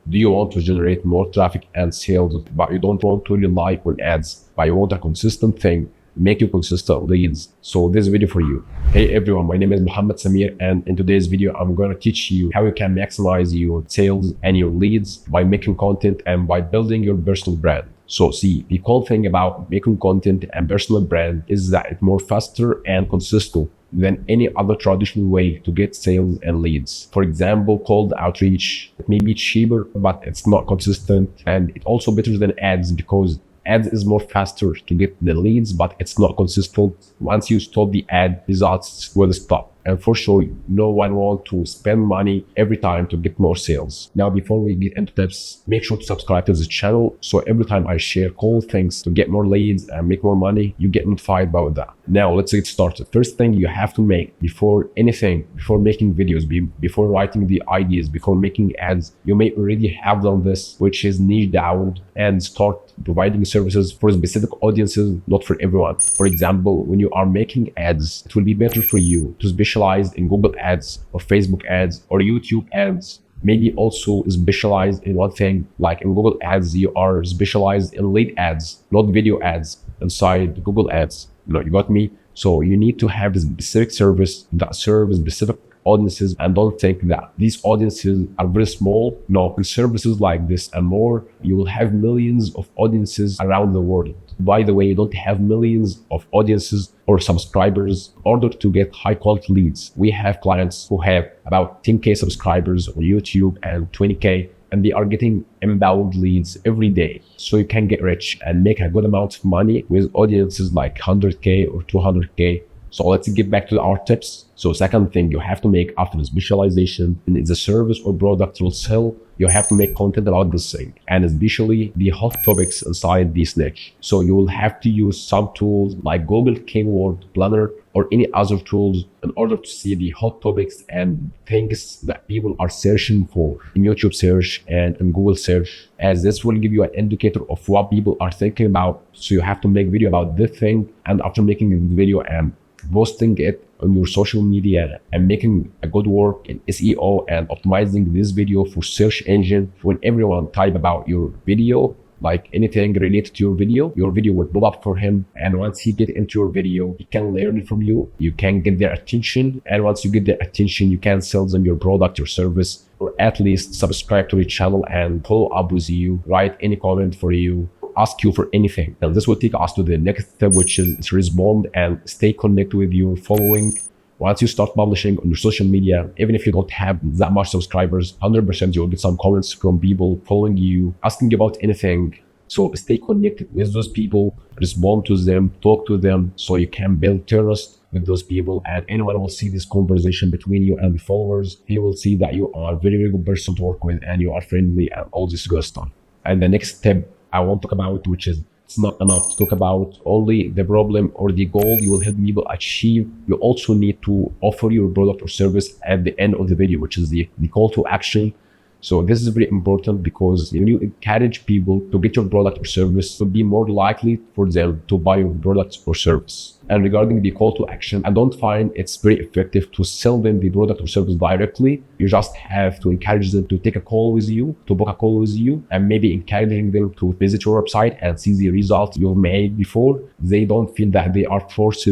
Do you want to generate more traffic and sales, but you don't want to rely on ads, but you want a consistent thing, make you consistent leads? So this video for you. Hey everyone, my name is Mohammed Samir, and in today's video I'm going to teach you how you can maximize your sales and your leads by making content and by building your personal brand. So see, the cool thing about making content and personal brand is that it's more faster and consistent than any other traditional way to get sales and leads. For example, cold outreach, it may be cheaper, but it's not consistent, and it's also better than ads because ads is more faster to get the leads, but it's not consistent. Once you stop the ad, results will stop. And for sure, no one wants to spend money every time to get more sales. Now, before we get into tips, make sure to subscribe to this channel so every time I share cool things to get more leads and make more money, you get notified about that. Now, let's get started. First thing you have to make before anything, before making videos, before writing the ideas, before making ads, you may already have done this, which is niche down and start providing services for specific audiences, not for everyone. For example, when you are making ads, it will be better for you to specialize in Google ads or Facebook ads or YouTube ads. Maybe also specialized in one thing, like in Google ads, you are specialized in lead ads, not video ads inside Google ads. You got me? So you need to have a specific service that serves specific audiences, and don't think that these audiences are very small. No, with services like this and more, you will have millions of audiences around the world. By the way, you don't have millions of audiences or subscribers in order to get high quality leads. We have clients who have about 10K subscribers on YouTube and 20K, and they are getting inbound leads every day. So you can get rich and make a good amount of money with audiences like 100K or 200K. So let's get back to our tips. So second thing you have to make after the specialization is a service or product will sell, you have to make content about this thing, and especially the hot topics inside this niche. So you will have to use some tools like Google Keyword Planner or any other tools in order to see the hot topics and things that people are searching for in YouTube search and in Google search, as this will give you an indicator of what people are thinking about. So you have to make video about this thing, and after making the video and posting it on your social media and making a good work in SEO and optimizing this video for search engine, when everyone type about your video, like anything related to your video will pop up for him. And once he get into your video, he can learn from you, you can get their attention, and once you get their attention, you can sell them your product or service, or at least subscribe to your channel and follow up with you, write any comment for you, ask you for anything. And this will take us to the next step, which is respond and stay connected with your following. Once you start publishing on your social media, even if you don't have that much subscribers, 100% you'll get some comments from people following you, asking about anything. So stay connected with those people, respond to them, talk to them, so you can build trust with those people, and anyone will see this conversation between you and the followers. He will see that you are a very, very good person to work with and you are friendly and all this good stuff. And the next step I want to talk about, which is it's not enough to talk about only the problem or the goal you will help people achieve. You also need to offer your product or service at the end of the video, which is the call to action. So this is very important because when you encourage people to get your product or service, to be more likely for them to buy your product or service. And regarding the call to action, I don't find it's very effective to sell them the product or service directly. You just have to encourage them to take a call with you, to book a call with you, and maybe encouraging them to visit your website and see the results you've made before. They don't feel that they are forced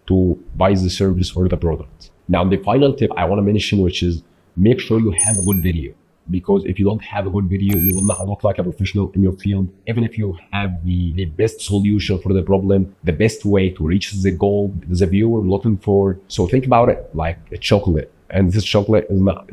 to buy the service or the product. Now, the final tip I want to mention, which is make sure you have a good video. Because if you don't have a good video, you will not look like a professional in your field. Even if you have the best solution for the problem, the best way to reach the goal the viewer looking for. So think about it like a chocolate. And this chocolate is not,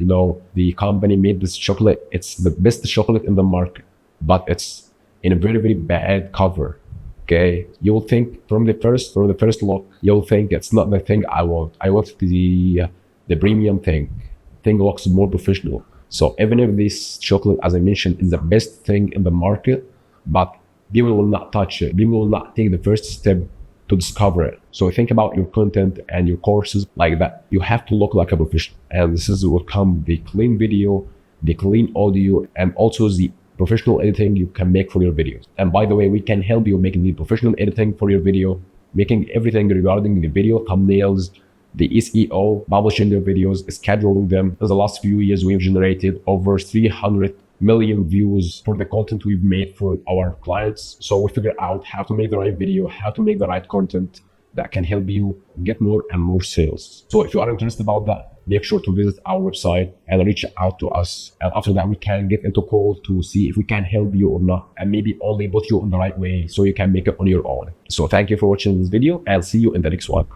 the company made this chocolate. It's the best chocolate in the market, but it's in a very, very bad cover. Okay, you will think from the first look, you'll think it's not the thing I want. I want the premium thing. Thing looks more professional. So even if this chocolate, as I mentioned, is the best thing in the market, but people will not touch it. People will not take the first step to discover it. So think about your content and your courses like that. You have to look like a professional. And this is what come the clean video, the clean audio, and also the professional editing you can make for your videos. And by the way, we can help you making the professional editing for your video, making everything regarding the video, thumbnails, the SEO, publishing their videos, scheduling them. In the last few years, we've generated over 300 million views for the content we've made for our clients. So we figure out how to make the right video, how to make the right content that can help you get more and more sales. So if you are interested about that, make sure to visit our website and reach out to us. And after that, we can get into call to see if we can help you or not, and maybe only put you on the right way so you can make it on your own. So thank you for watching this video, and see you in the next one.